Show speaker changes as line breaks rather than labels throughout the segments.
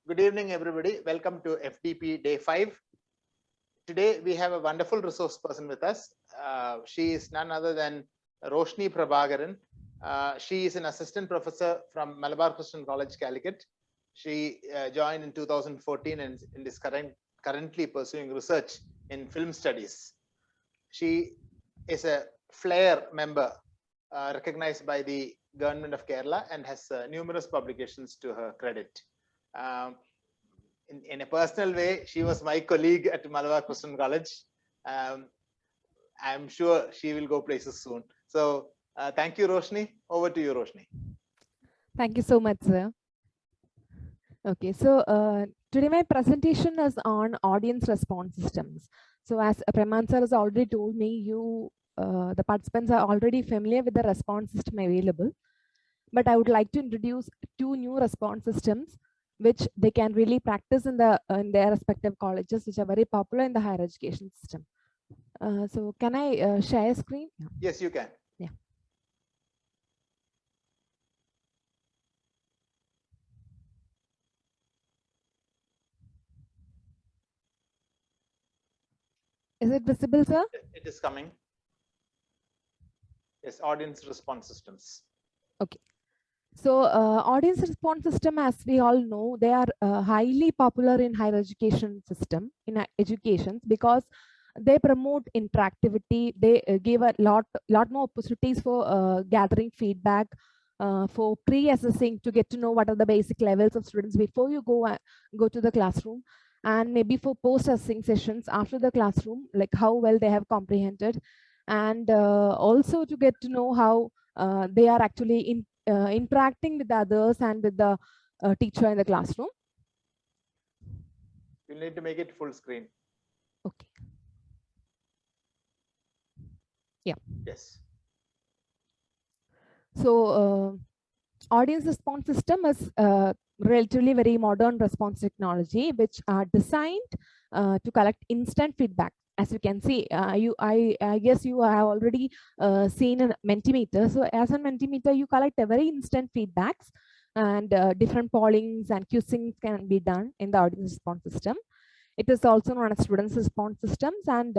Good evening, everybody. Welcome to FDP Day 5. Today, we have a wonderful resource person with us. She is none other than Roshni Prabhakaran. She is an assistant professor from Malabar Christian College, Calicut. She joined in 2014 and is currently pursuing research in film studies. She is a FLAIR member recognized by the Government of Kerala and has numerous publications to her credit. In a personal way, she was my colleague at Malabar Christian College. I'm sure she will go places soon. So thank you, Roshni. Over to you, Roshni.
Thank you so much, sir. Okay, so today my presentation is on audience response systems. So as Preman sir has already told me, the participants are already familiar with the response system available. But I would like to introduce two new response systems which they can really practice in their respective colleges, which are very popular in the higher education system. So can I share screen?
Yes, you can.
Yeah. Is it visible, sir?
It is coming. Yes, audience response systems.
Okay. So audience response system, as we all know, they are highly popular in higher education system, in educations, because they promote interactivity. They give a lot more opportunities for gathering feedback, for pre-assessing to get to know what are the basic levels of students before you go to the classroom, and maybe for post-assessing sessions after the classroom, like how well they have comprehended, and also to get to know how they are actually interacting with others and with the teacher in the classroom.
You need to make it full screen.
Okay. Yeah.
Yes.
So audience response system is relatively very modern response technology, which are designed to collect instant feedback. As you can see, I guess you have already seen a Mentimeter. So as a Mentimeter, you collect a very instant feedbacks, and different pollings and quizzings can be done in the audience response system. It is also known as students response systems, and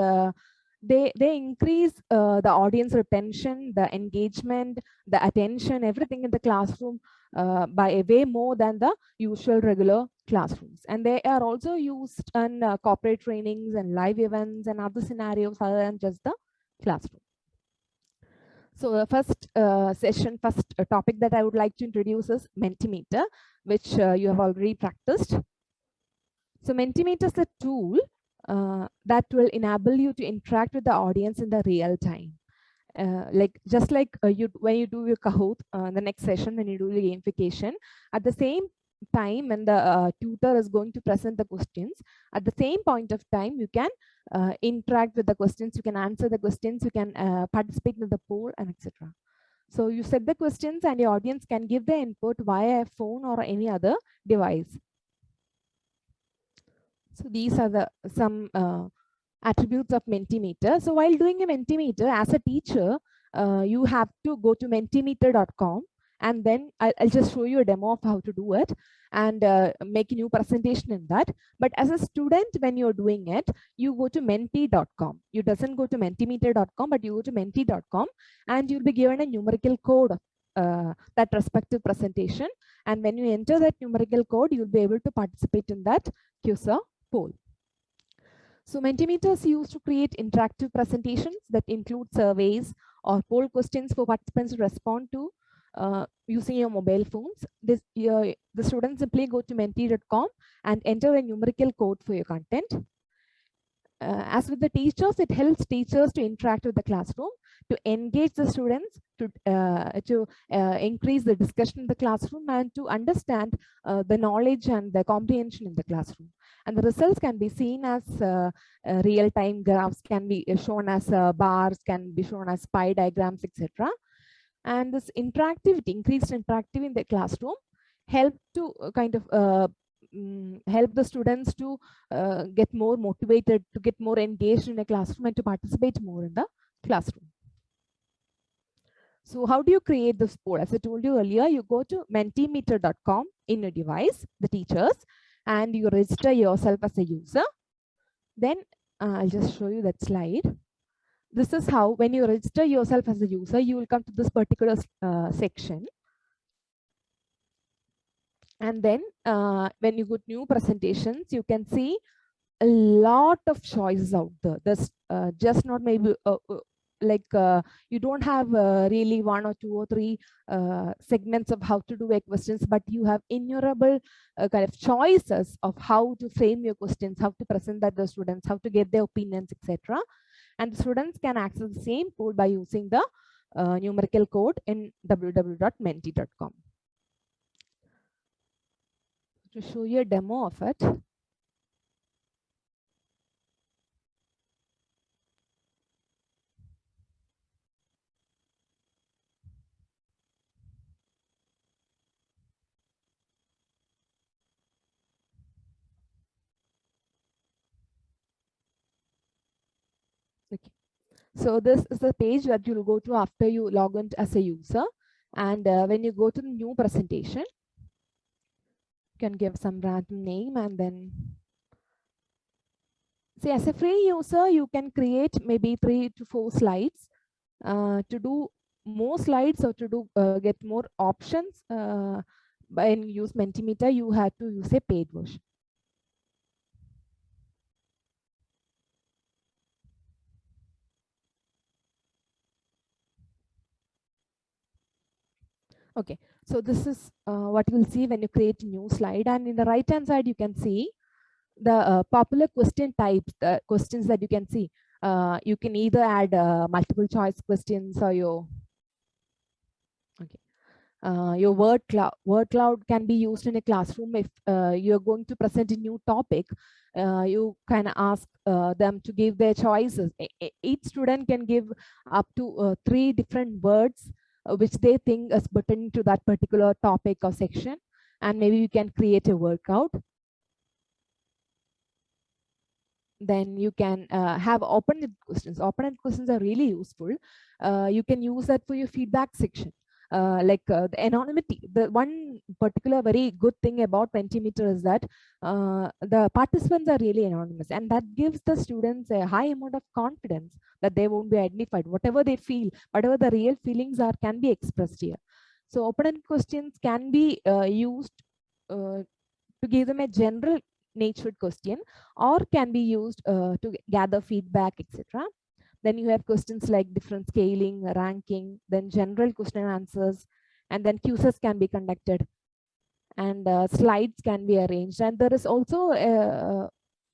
they increase the audience retention, the engagement, the attention, everything in the classroom by a way more than the usual regular classrooms. And they are also used in corporate trainings and live events and other scenarios other than just the classroom. So the first topic that I would like to introduce is Mentimeter, which you have already practiced. So Mentimeter is a tool that will enable you to interact with the audience in the real time. Just like when you do your Kahoot, the next session, when you do the gamification, at the same time when the tutor is going to present the questions, at the same point of time, you can interact with the questions, you can answer the questions, you can participate in the poll, and etc. So you set the questions and the audience can give the input via a phone or any other device. So these are some attributes of Mentimeter. So while doing a Mentimeter, as a teacher, you have to go to mentimeter.com, and then I'll just show you a demo of how to do it and make a new presentation in that. But as a student, when you're doing it, you go to menti.com. You doesn't go to mentimeter.com, but you go to menti.com, and you'll be given a numerical code of that respective presentation. And when you enter that numerical code, you'll be able to participate in that quiz or poll. So Mentimeter is used to create interactive presentations that include surveys or poll questions for participants to respond to using your mobile phones. The students simply go to menti.com and enter a numerical code for your content. As with the teachers, it helps teachers to interact with the classroom, to engage the students, to increase the discussion in the classroom, and to understand the knowledge and the comprehension in the classroom. And the results can be seen as real-time graphs, can be shown as bars, can be shown as pie diagrams, etc. And this interactivity, increased interactivity in the classroom, help to kind of help the students to get more motivated, to get more engaged in a classroom, and to participate more in the classroom. So how do you create this poll? As I told you earlier, you go to mentimeter.com in your device, the teachers, and you register yourself as a user, then I'll just show you that slide. This is how, when you register yourself as a user, you will come to this particular section. And then when you go to new presentations, you can see a lot of choices out there. There's just not maybe you don't have really 1 or 2 or 3 segments of how to do a questions, but you have innumerable kind of choices of how to frame your questions, how to present that to the students, how to get their opinions, etc. And the students can access the same code by using the numerical code in www.menti.com. To show you a demo of it. Okay. So this is the page that you'll go to after you log in as a user. And when you go to the new presentation, you can give some random name, and then see, as a free user, you can create maybe 3 to 4 slides. To do more slides or to do get more options when you use Mentimeter, you have to use a paid version. Okay, so this is what you'll see when you create a new slide, and in the right hand side you can see the popular question types, the questions that you can see. You can either add multiple choice questions or your word cloud can be used in a classroom. If you're going to present a new topic, you can ask them to give their choices. Each student can give up to 3 different words which they think is pertaining to that particular topic or section, and maybe you can create a workout. Then you can have open-ended questions. Open-ended questions are really useful. You can use that for your feedback section. The anonymity, the one particular very good thing about Mentimeter is that the participants are really anonymous, and that gives the students a high amount of confidence that they won't be identified. Whatever they feel, whatever the real feelings are, can be expressed here. So open-ended questions can be used to give them a general natured question, or can be used to gather feedback, etc. Then you have questions like different scaling, ranking, then general question and answers, and then quizzes can be conducted, and slides can be arranged. And there is also a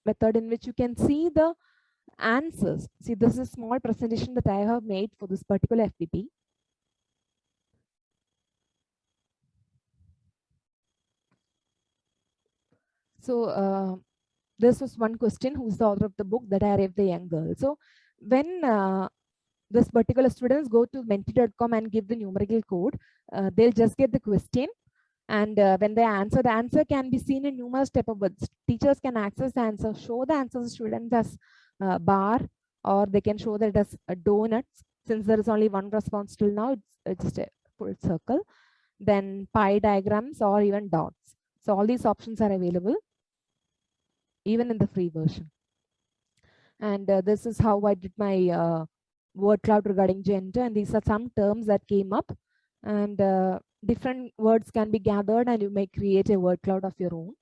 method in which you can see the answers. See, this is a small presentation that I have made for this particular FDP. So this was one question: who's the author of the book that I Arrived the Young Girl? So when this particular students go to menti.com and give the numerical code, they'll just get the question, and when they answer, the answer can be seen in numerous type of words. Teachers can access the answer, show the answer to students as bar, or they can show that as donuts. Since there is only one response till now, it's just a full circle. Then pie diagrams or even dots. So all these options are available even in the free version. And this is how I did my word cloud regarding gender, and these are some terms that came up, and different words can be gathered and you may create a word cloud of your own.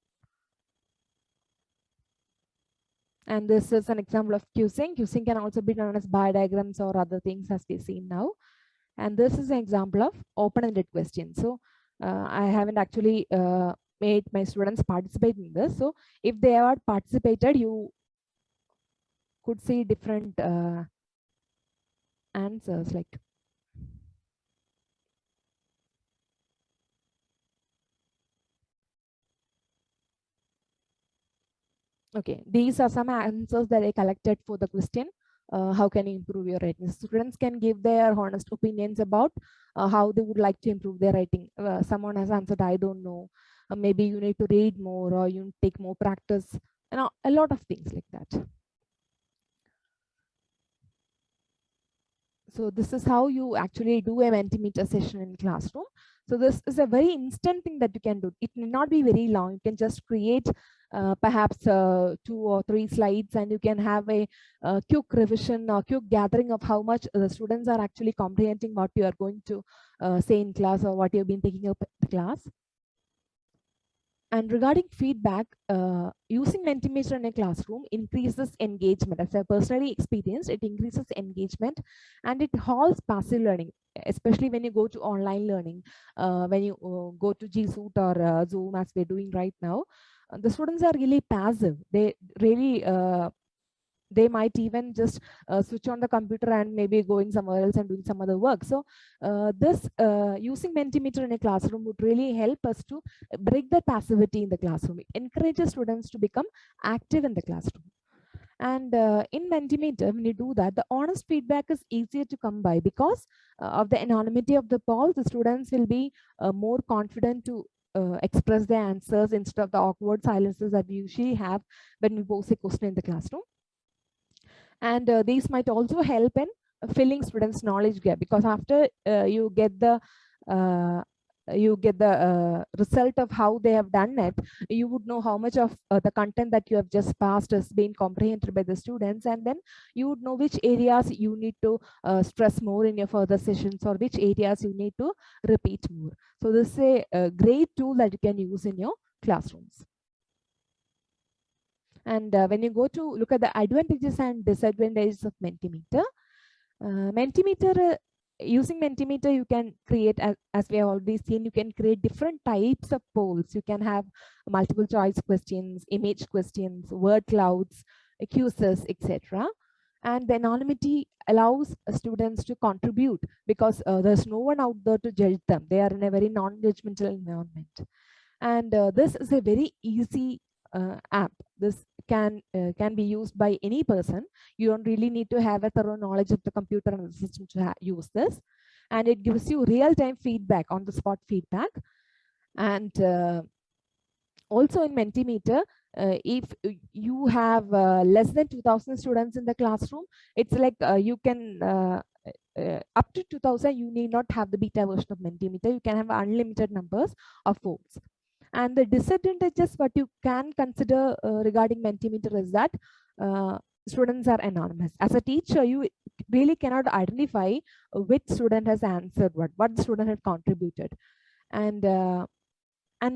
And this is an example of quizzing. Quizzing can also be known as bar diagrams or other things as we've seen now. And this is an example of open-ended questions. So I haven't actually made my students participate in this. So if they are participated, you could see different answers like. Okay, these are some answers that I collected for the question. How can you improve your writing? Students can give their honest opinions about how they would like to improve their writing. Someone has answered, I don't know. Maybe you need to read more, or you take more practice, and a lot of things like that. So this is how you actually do a Mentimeter session in classroom. So this is a very instant thing that you can do. It may not be very long. You can just create perhaps 2 or 3 slides, and you can have a quick revision or quick gathering of how much the students are actually comprehending what you are going to say in class or what you've been taking up in the class. And regarding feedback, using Mentimeter in a classroom increases engagement. As I personally experienced, it increases engagement and it halts passive learning, especially when you go to online learning. When you go to G Suite or Zoom, as we're doing right now, the students are really passive. They really they might even just switch on the computer and maybe going somewhere else and doing some other work. So this using Mentimeter in a classroom would really help us to break the passivity in the classroom. It encourages students to become active in the classroom. And in Mentimeter, when you do that, the honest feedback is easier to come by because of the anonymity of the poll. The students will be more confident to express their answers instead of the awkward silences that we usually have when we pose a question in the classroom. And these might also help in filling students' knowledge gap, because after you get the result of how they have done it, you would know how much of the content that you have just passed has been comprehended by the students, and then you would know which areas you need to stress more in your further sessions or which areas you need to repeat more. So this is a great tool that you can use in your classrooms. And when you go to look at the advantages and disadvantages of Mentimeter, using Mentimeter, you can create, as we have already seen, you can create different types of polls. You can have multiple choice questions, image questions, word clouds, quizzes, etc. And the anonymity allows students to contribute because there's no one out there to judge them. They are in a very non-judgmental environment. And this is a very easy app. This can be used by any person. You don't really need to have a thorough knowledge of the computer and the system to use this. And it gives you real-time feedback, on the spot feedback. And also in Mentimeter, if you have less than 2,000 students in the classroom, it's like you can up to 2,000, you need not have the beta version of Mentimeter. You can have unlimited numbers of folks. And the disadvantages what you can consider regarding Mentimeter is that students are anonymous. As a teacher, you really cannot identify which student has answered what the student has contributed. And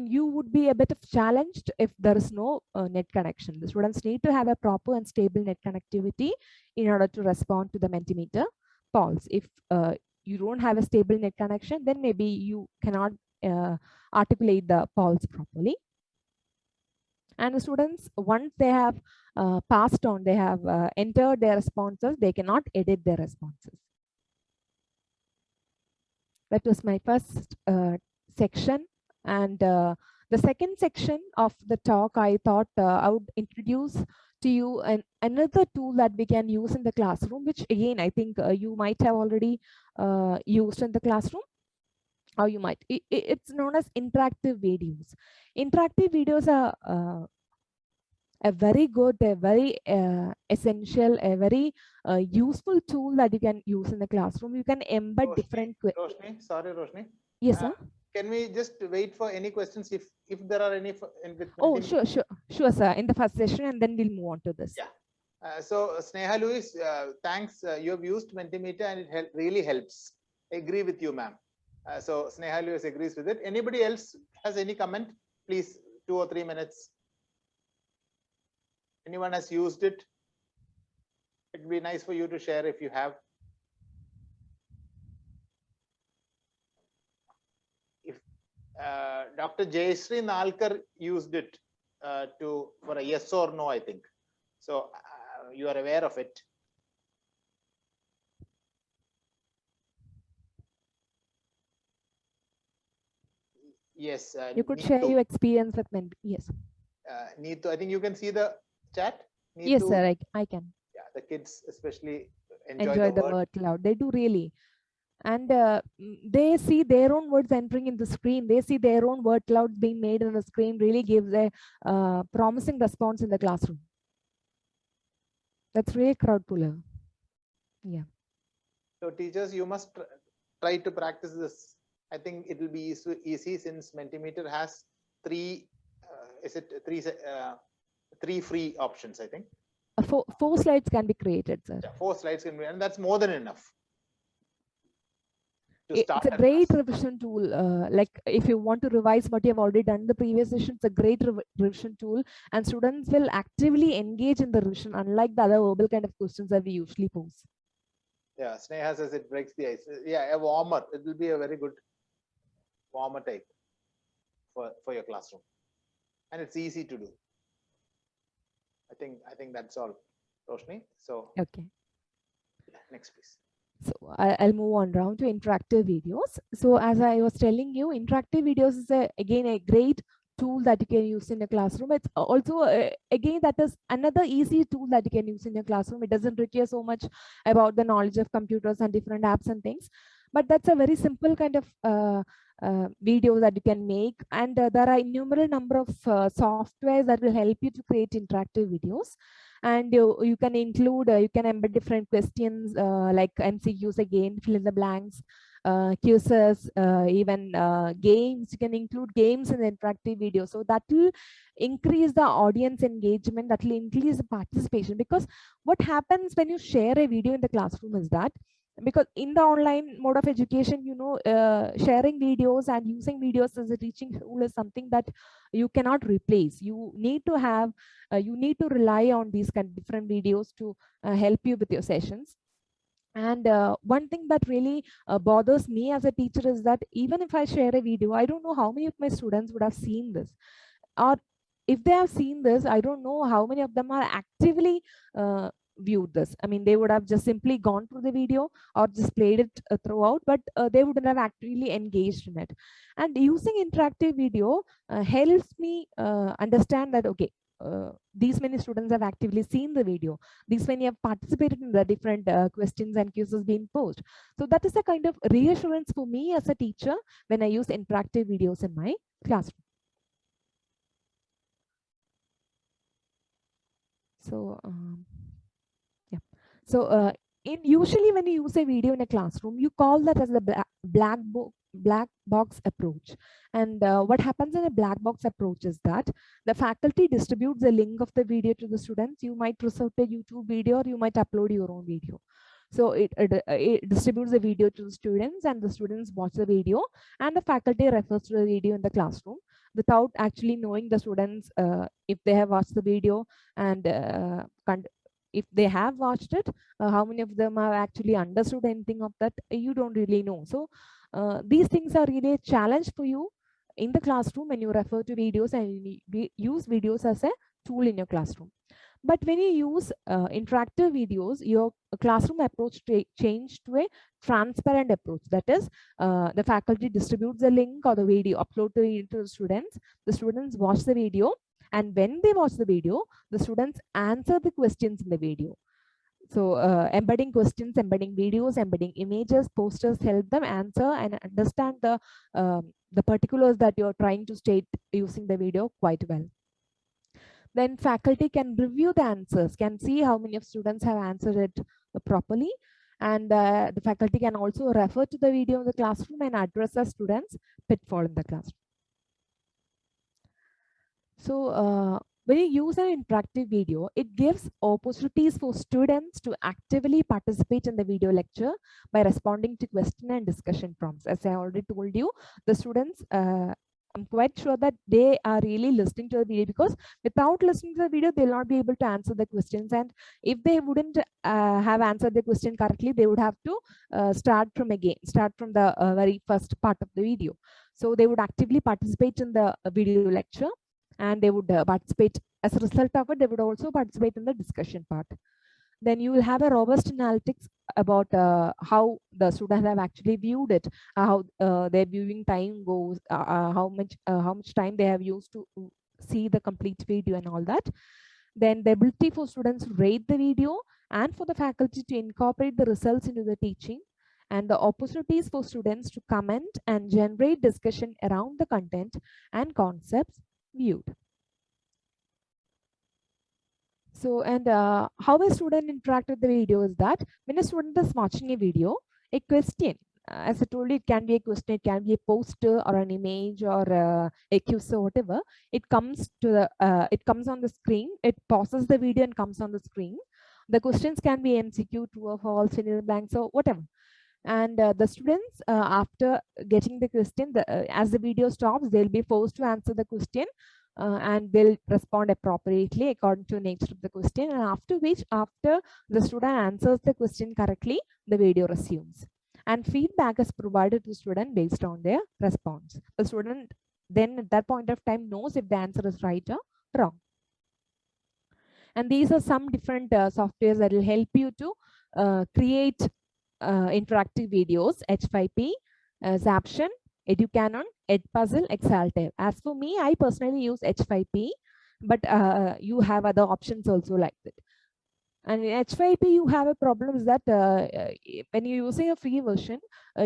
you would be a bit of challenged if there is no net connection. The students need to have a proper and stable net connectivity in order to respond to the Mentimeter polls. If you don't have a stable net connection, then maybe you cannot articulate the polls properly. And the students, once they have passed on, they have entered their responses, they cannot edit their responses. That was my first section. And the second section of the talk, I thought I would introduce to you another tool that we can use in the classroom, which again, I think you might have already used in the classroom. Or you might, it's known as interactive videos. Interactive videos are a very good, a very essential, a very useful tool that you can use in the classroom. You can embed
Roshni,
different.
Roshni, sorry, Roshni.
Yes, sir.
Can we just wait for any questions if there are any?
Oh, sure, sir. In the first session, and then we'll move on to this.
Yeah. So Sneha Louis, thanks. You have used Mentimeter and it really helps. I agree with you, ma'am. So Sneha Louis agrees with it. Anybody else has any comment? Please, 2 or 3 minutes. Anyone has used it? It'd be nice for you to share if you have. If Dr. Jayashree Nalkar used it for a yes or no, I think. So you are aware of it. Yes.
You could share your experience with Mentimeter. Yes.
Neetu, I think you can see the chat. Neetu,
yes, sir. I can.
Yeah, the kids especially
enjoy the word cloud. They do really. And they see their own words entering in the screen. They see their own word clouds being made on the screen. Really gives a promising response in the classroom. That's really crowd puller. Yeah.
So teachers, you must try to practice this. I think it will be easy since Mentimeter has three, three free options, I think.
Four slides can be created, sir.
Yeah, 4 slides can be, and that's more than enough.
It's a great revision tool. Like if you want to revise what you have already done in the previous session, it's a great revision tool, and students will actively engage in the revision, unlike the other verbal kind of questions that we usually pose.
Yeah, Sneha says it breaks the ice. Yeah, a warmer. It will be a very good warmer type for your classroom, and it's easy to do. I think that's all, Roshni. So
okay,
next please.
So I'll move on down to interactive videos. So as I was telling you, interactive videos is again a great tool that you can use in a classroom. It's also again, that is another easy tool that you can use in your classroom. It doesn't require so much about the knowledge of computers and different apps and things, but that's a very simple kind of video that you can make, and there are innumerable number of softwares that will help you to create interactive videos. And you can include, you can embed different questions like MCQs, again, fill in the blanks, quizzes, even games. You can include games in the interactive video. So that will increase the audience engagement, that will increase the participation. Because what happens when you share a video in the classroom is that, because in the online mode of education, sharing videos and using videos as a teaching tool is something that you cannot replace. You need to have, you need to rely on these kind of different videos to help you with your sessions. And one thing that really bothers me as a teacher is that even if I share a video, I don't know how many of my students would have seen this, or if they have seen this, I don't know how many of them are actively viewed this. I mean, they would have just simply gone through the video or just played it throughout, but they wouldn't have actively engaged in it. And using interactive video helps me understand that, okay, these many students have actively seen the video, these many have participated in the different questions and quizzes being posed. So that is a kind of reassurance for me as a teacher when I use interactive videos in my classroom. So yeah, so usually when you use a video in a classroom, you call that as the black box approach. And what happens in a black box approach is that the faculty distributes the link of the video to the students. You might resort a YouTube video, or you might upload your own video. So it distributes the video to the students, and the students watch the video, and the faculty refers to the video in the classroom without actually knowing the students if they have watched the video, and if they have watched it, how many of them have actually understood anything of that, you don't really know. So these things are really a challenge for you in the classroom when you refer to videos and you use videos as a tool in your classroom. But when you use interactive videos, your classroom approach changed to a transparent approach. That is, the faculty distributes the link or the video, upload the video to the students watch the video, and when they watch the video, the students answer the questions in the video. So embedding questions, embedding videos, embedding images, posters help them answer and understand the particulars that you're trying to state using the video quite well. Then faculty can review the answers, can see how many of students have answered it properly. And the faculty can also refer to the video in the classroom and address the students' pitfall in the classroom. So when you use an interactive video, it gives opportunities for students to actively participate in the video lecture by responding to question and discussion prompts. As I already told you, the students, I'm quite sure that they are really listening to the video, because without listening to the video, they'll not be able to answer the questions. And if they wouldn't have answered the question correctly, they would have to start from the very first part of the video. So they would actively participate in the video lecture, and they would participate, as a result of it, they would also participate in the discussion part. Then you will have a robust analytics about how the students have actually viewed it, how their viewing time goes, how much time they have used to see the complete video and all that. Then the ability for students to rate the video and for the faculty to incorporate the results into the teaching, and the opportunities for students to comment and generate discussion around the content and concepts viewed. So, and how a student interact with the video is that when a student is watching a video, a question. As I told you, it can be a question, it can be a poster or an image or a quiz or whatever. It comes to the it comes on the screen. It pauses the video and comes on the screen. The questions can be MCQ, true or false, fill in the blanks, or whatever. And the students, after getting the question, as the video stops, they'll be forced to answer the question, and they'll respond appropriately according to the nature of the question. And after the student answers the question correctly, the video resumes. And feedback is provided to the student based on their response. The student then at that point of time knows if the answer is right or wrong. And these are some different softwares that will help you to create interactive videos: H5P, Zaption, Educanon, Edpuzzle, Exaltive. As for me, I personally use H5P, but you have other options also like that. And in H5P, you have a problem is that when you're using a free version,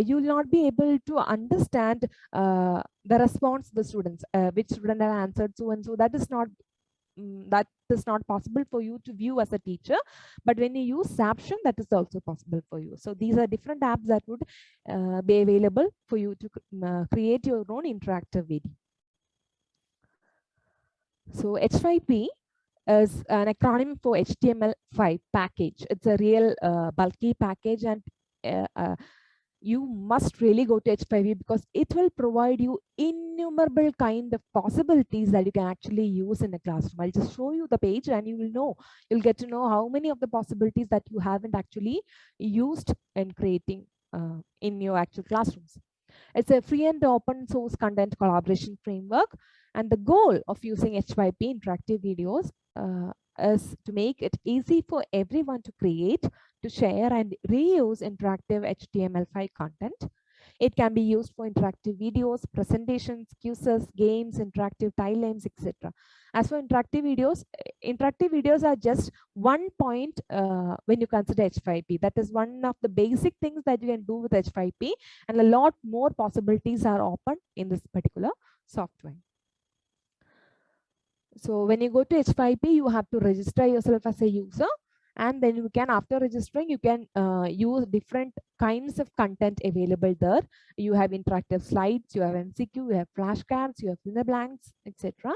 you will not be able to understand the response of the students, which student have answered so and so. That is not possible for you to view as a teacher. But when you use Zaption, that is also possible for you. So these are different apps that would be available for you to create your own interactive video. So H5P is an acronym for HTML5 package. It's a real bulky package, and you must really go to H5P because it will provide you innumerable kind of possibilities that you can actually use in a classroom. I'll just show you the page and you'll get to know how many of the possibilities that you haven't actually used in creating in your actual classrooms. It's a free and open source content collaboration framework. And the goal of using H5P interactive videos is to make it easy for everyone to create, to share, and reuse interactive HTML5 content. It can be used for interactive videos, presentations, quizzes, games, interactive timelines, etc. As for interactive videos are just one point when you consider H5P. That is one of the basic things that you can do with H5P, and a lot more possibilities are open in this particular software. So when you go to H5P, you have to register yourself as a user, and then you can, after registering, you can use different kinds of content available there. You have interactive slides, you have MCQ, you have flashcards, you have fill in the blanks, etc.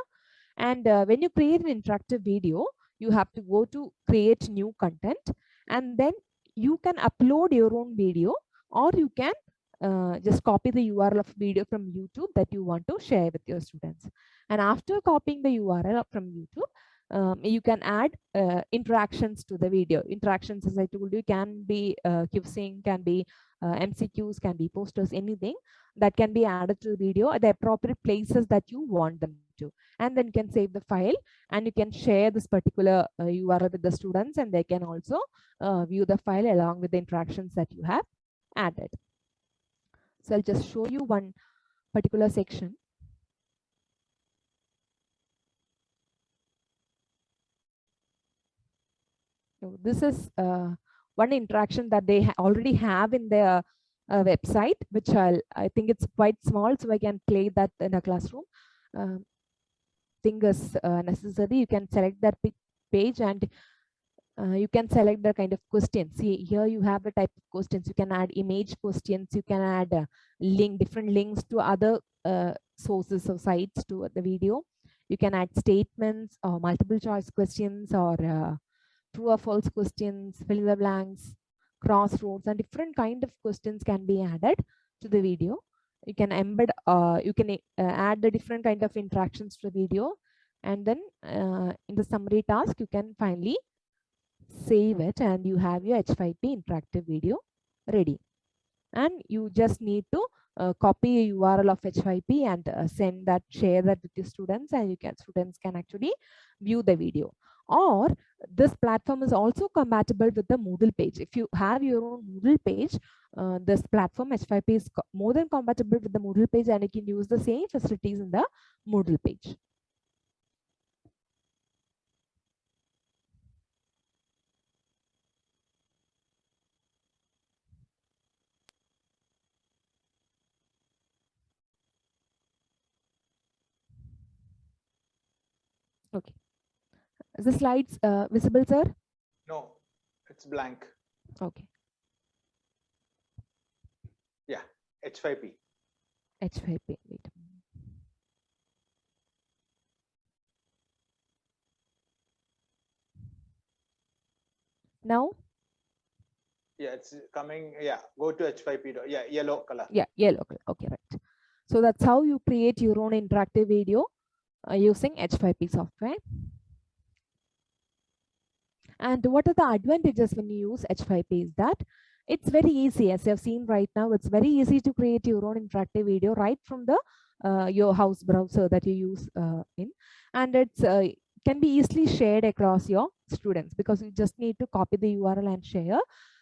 And when you create an interactive video, you have to go to create new content, and then you can upload your own video, or you can just copy the URL of video from YouTube that you want to share with your students. And after copying the URL from YouTube, you can add interactions to the video. Interactions, as I told you, can be quizzing, can be MCQs, can be posters, anything that can be added to the video at the appropriate places that you want them to. And then you can save the file, and you can share this particular URL with the students, and they can also view the file along with the interactions that you have added. So I'll just show you one particular section. So this is one interaction that they already have in their website, which I think it's quite small, so I can play that in a classroom. Thing is necessary. You can select that page, and you can select the kind of questions. See, here you have the type of questions. You can add image questions. You can add different links to other sources or sites to the video. You can add statements or multiple choice questions, or true or false questions, fill in the blanks, crossroads, and different kind of questions can be added to the video. You can embed, you can add the different kind of interactions to the video, and then in the summary task, you can finally save it, and you have your H5P interactive video ready. And you just need to copy a URL of H5P and share that with your students, and students can actually view the video. Or this platform is also compatible with the Moodle page. If you have your own Moodle page, this platform H5P is more than compatible with the Moodle page, and you can use the same facilities in the Moodle page. Okay. Is the slides visible, sir?
No, it's blank.
Okay.
H5P.
H5P. Wait a minute. Now?
Yeah, it's coming. Yeah, go to H5P. Yeah, yellow color.
Yeah, yellow color. Okay, right. So that's how you create your own interactive video using H5P software. And what are the advantages when you use H5P is that it's very easy, as you have seen right now. It's very easy to create your own interactive video right from the your house browser that you use in, and it's can be easily shared across your students because you just need to copy the URL and share.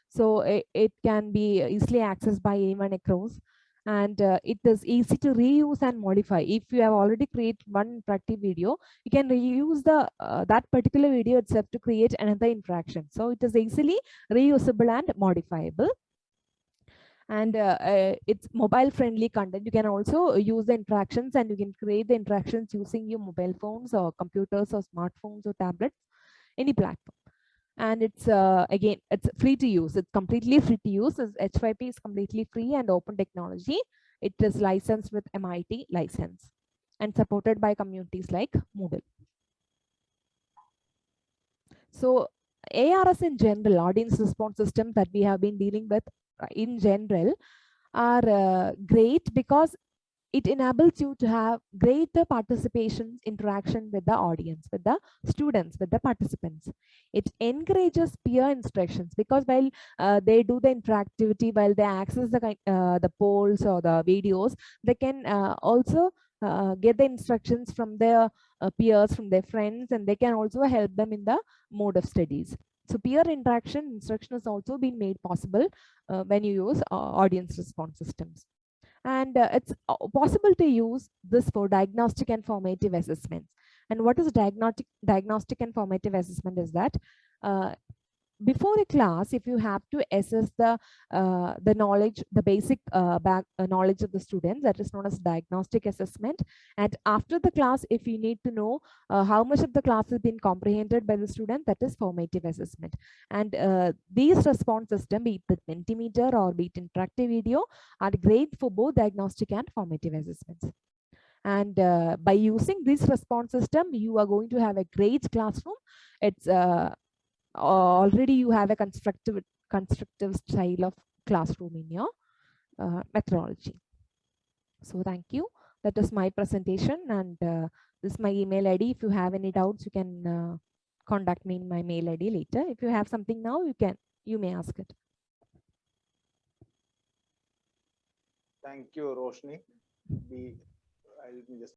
So it can be easily accessed by anyone across, and it is easy to reuse and modify. If you have already created one interactive video, you can reuse the that particular video itself to create another interaction. So it is easily reusable and modifiable. And it's mobile friendly content. You can also use the interactions, and you can create the interactions using your mobile phones or computers or smartphones or tablets, any platform. And it's again, it's free to use. It's completely free to use. H5P is completely free and open technology. It is licensed with MIT license and supported by communities like Moodle. So ARS in general, audience response systems that we have been dealing with in general are great because it enables you to have greater participation, interaction with the audience, with the students, with the participants. It encourages peer instructions because while they do the interactivity, while they access the polls or the videos, they can also get the instructions from their peers, from their friends, and they can also help them in the mode of studies. So peer interaction instruction has also been made possible when you use audience response systems. And it's possible to use this for diagnostic and formative assessments. And what is diagnostic and formative assessment is that before a class, if you have to assess the knowledge, the basic knowledge of the students, that is known as diagnostic assessment. And after the class, if you need to know how much of the class has been comprehended by the student, that is formative assessment. And these response system, be it Mentimeter or be it interactive video, are great for both diagnostic and formative assessments. And by using this response system, you are going to have a great classroom. It's already you have a constructive style of classroom in your methodology. So thank you. That is my presentation, and this is my email ID. If you have any doubts, you can contact me in my mail ID later. If you have something now, you may ask it.
Thank you, Roshni. Let me just